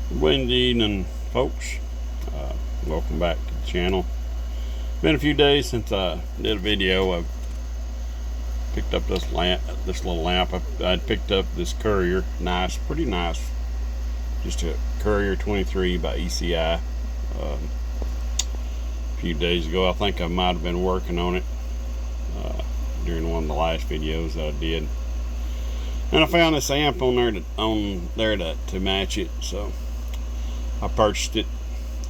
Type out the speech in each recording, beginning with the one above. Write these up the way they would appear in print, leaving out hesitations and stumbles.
Good evening, folks. Welcome back to the channel. Been a few days since I did a video. I picked up this little lamp. I picked up this Courier, pretty nice. Just a Courier 23 by ECI. A few days ago, I think I might have been working on it during one of the last videos that I did, and I found this amp on there to match it. So I purchased it,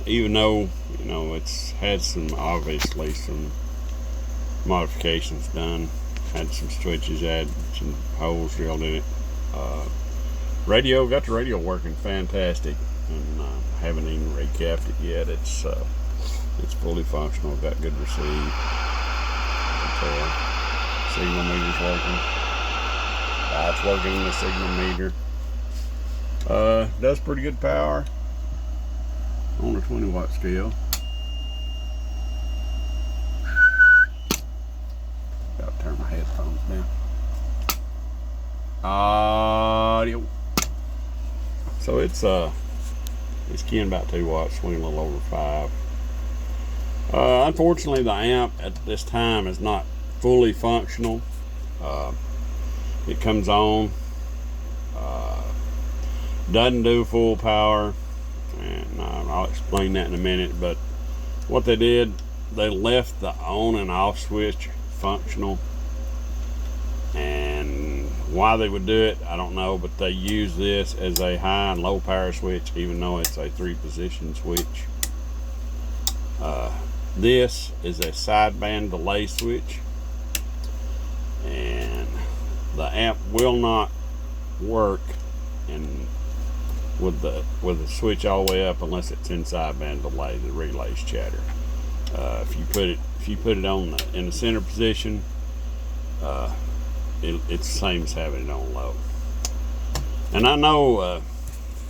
even though it's had obviously some modifications done. Had some switches, had some holes drilled in it. Got the radio working fantastic, and haven't even recapped it yet. It's fully functional. Got good receive. Signal meter's working. It's working in the signal meter. Does pretty good power on a 20-watt scale. Gotta turn my headphones down. Audio. So it's keying about 2 watts, swinging a little over 5. Unfortunately, the amp at this time is not fully functional. It comes on, doesn't do full power, and I'll explain that in a minute. But what they did, they left the on and off switch functional, and why they would do it, I don't know, but they use this as a high and low power switch, even though it's a 3-position switch. This is a sideband delay switch, and the amp will not work with the switch all the way up unless it's in sideband delay. The relays chatter. If you put it on in the center position, it's the same as having it on low. And I know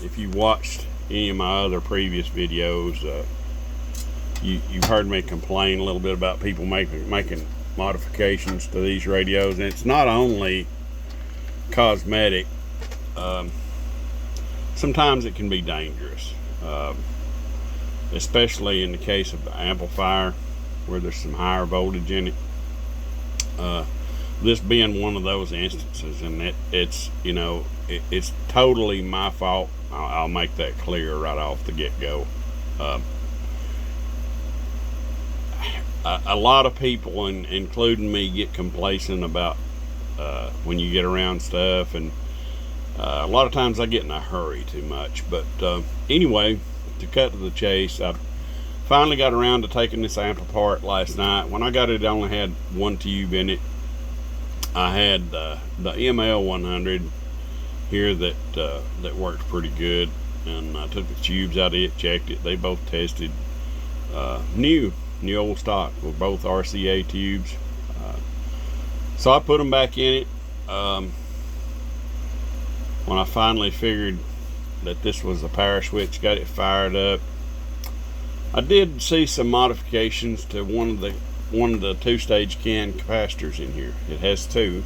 if you watched any of my other previous videos, you've heard me complain a little bit about people making modifications to these radios, and it's not only cosmetic. Sometimes it can be dangerous, especially in the case of the amplifier where there's some higher voltage in it. This being one of those instances, and it's totally my fault. I'll make that clear right off the get-go. A lot of people, including me, get complacent about when you get around stuff, and a lot of times I get in a hurry too much. But anyway, to cut to the chase, I finally got around to taking this amp apart last night. When I got it, it only had one tube in it. I had the Bl-100 here that worked pretty good, and I took the tubes out of it, checked it. They both tested new old stock with both RCA tubes. So I put them back in it. When I finally figured that this was a power switch, got it fired up, I did see some modifications to one of the 2-stage can capacitors in here. It has 2.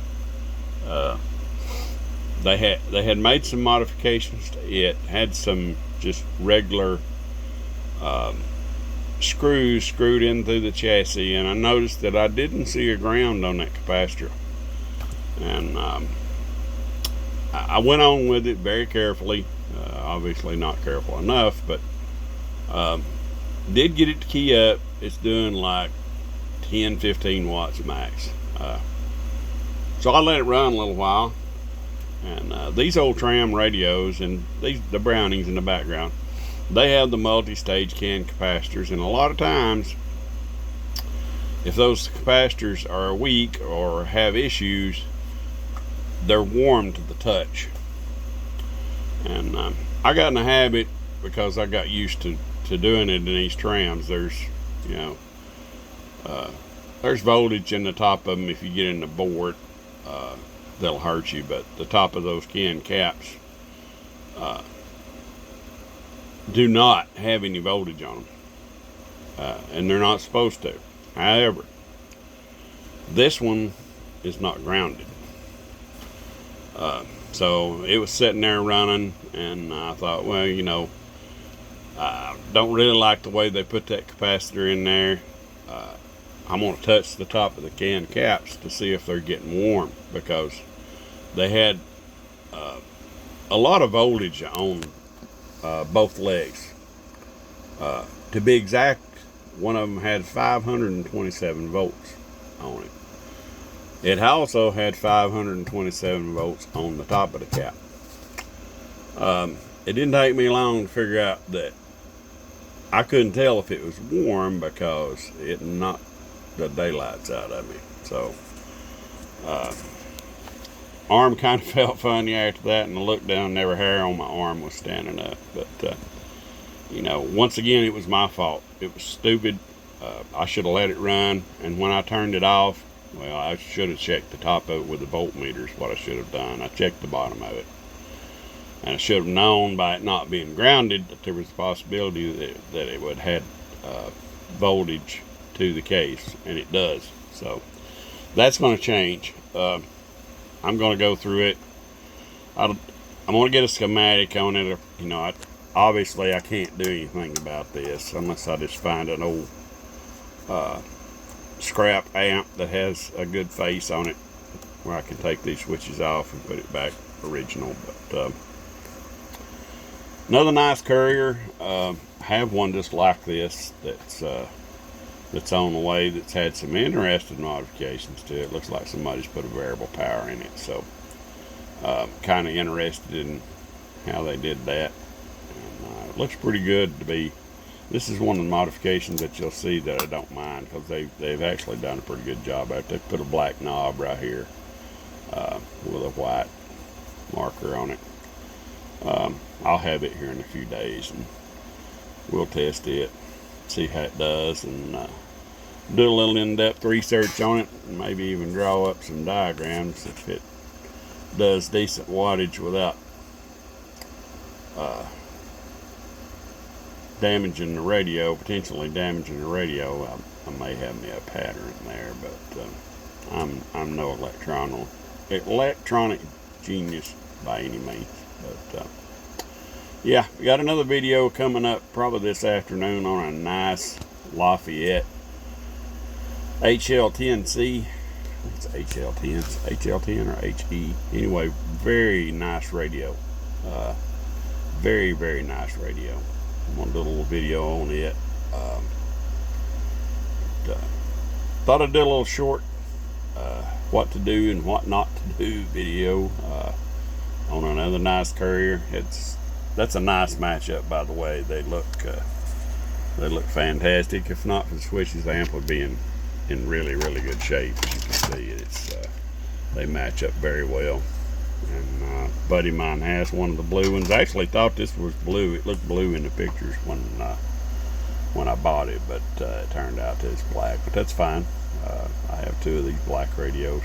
They had made some modifications to it. Had some just regular screws screwed in through the chassis, and I noticed that I didn't see a ground on that capacitor. And I went on with it very carefully. Obviously not careful enough, but did get it to key up. It's doing like 10-15 watts max. So I let it run a little while, and these old tram radios, and the Brownings in the background, they have the multi-stage can capacitors, and a lot of times if those capacitors are weak or have issues, they're warm to the touch. And I got in the habit, because I got used to doing it in these trams. There's voltage in the top of them. If you get in the board, they'll hurt you, but the top of those can caps do not have any voltage on them, and they're not supposed to. However, this one is not grounded. So it was sitting there running, and I thought, well, Don't really like the way they put that capacitor in there. I'm going to touch the top of the can caps to see if they're getting warm, because they had a lot of voltage on both legs. To be exact, one of them had 527 volts on it. It also had 527 volts on the top of the cap. It didn't take me long to figure out that I couldn't tell if it was warm because it knocked the daylights out of me. So arm kind of felt funny after that, and I looked down and every hair on my arm was standing up. But you know, once again, it was my fault. It was stupid. I should have let it run, and when I turned it off, well, I should have checked the top of it with the voltmeter is what I should have done. I checked the bottom of it, and I should have known by it not being grounded that there was a possibility that it would have had voltage to the case, and it does. So that's going to change. I'm going to go through it. I'm going to get a schematic on it. You know, obviously I can't do anything about this unless I just find an old scrap amp that has a good face on it where I can take these switches off and put it back original. But another nice Courier. I have one just like this that's on the way, that's had some interesting modifications to it. Looks like somebody's put a variable power in it, so kind of interested in how they did that. And it looks pretty good to be. This is one of the modifications that you'll see that I don't mind, because they've actually done a pretty good job at it. They've put a black knob right here with a white marker on it. I'll have it here in a few days, and we'll test it, see how it does, and do a little in-depth research on it, and maybe even draw up some diagrams if it does decent wattage without damaging the radio, potentially damaging the radio. I may have me a pattern there, but I'm no electronic genius by any means. But yeah, we got another video coming up probably this afternoon on a nice Lafayette HL10C. It's HL10, it's HL10 or HE. Anyway, very nice radio. Very, very nice radio. I'm gonna do a little video on it. Thought I'd do a little short what to do and what not to do video on another nice Courier. That's a nice matchup, by the way. They look fantastic. If not for the switches, the amp would be in really, really good shape. As you can see, they match up very well. And a buddy of mine has one of the blue ones. I actually thought this was blue. It looked blue in the pictures when I bought it, but it turned out that it's black. But that's fine. I have two of these black radios,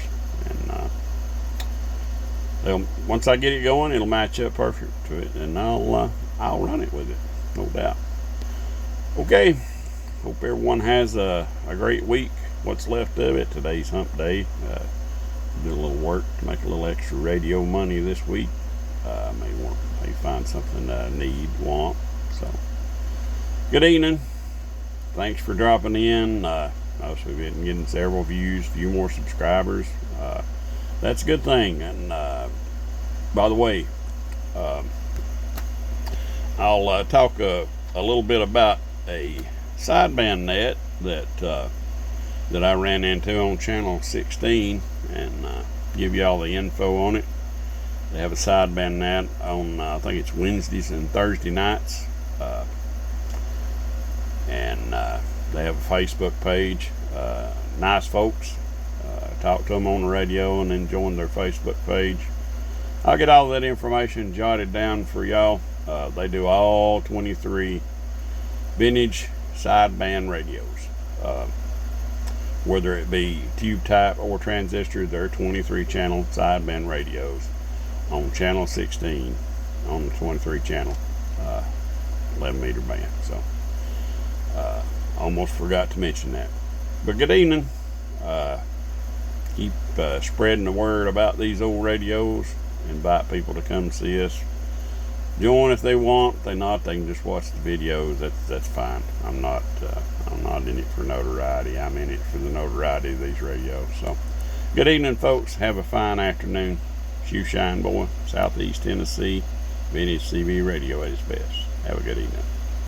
and once I get it going, it'll match up perfect to it, and I'll run it with it, no doubt. Okay, hope everyone has a great week. What's left of it. Today's hump day. Do a little work to make a little extra radio money this week. May find something I want. So, good evening. Thanks for dropping in. Notice we've been getting several views, a few more subscribers. That's a good thing. And by the way, I'll talk a little bit about a sideband net that I ran into on channel 16, and give you all the info on it. They have a sideband net on I think it's Wednesdays and Thursday nights, and they have a Facebook page. Nice folks. Talk to them on the radio and then join their Facebook page. I'll get all that information jotted down for y'all. They do all 23 vintage sideband radios. Whether it be tube type or transistor, there are 23 channel sideband radios on channel 16 on the 23 channel 11 meter band. So almost forgot to mention that. But good evening. Keep spreading the word about these old radios. Invite people to come see us. join if they want. If they not, they can just watch the videos. That's fine. I'm not in it for notoriety. I'm in it for the notoriety of these radios. So, good evening, folks. Have a fine afternoon. Shoe Shine Boy, Southeast Tennessee, Vintage CB Radio at its best. Have a good evening.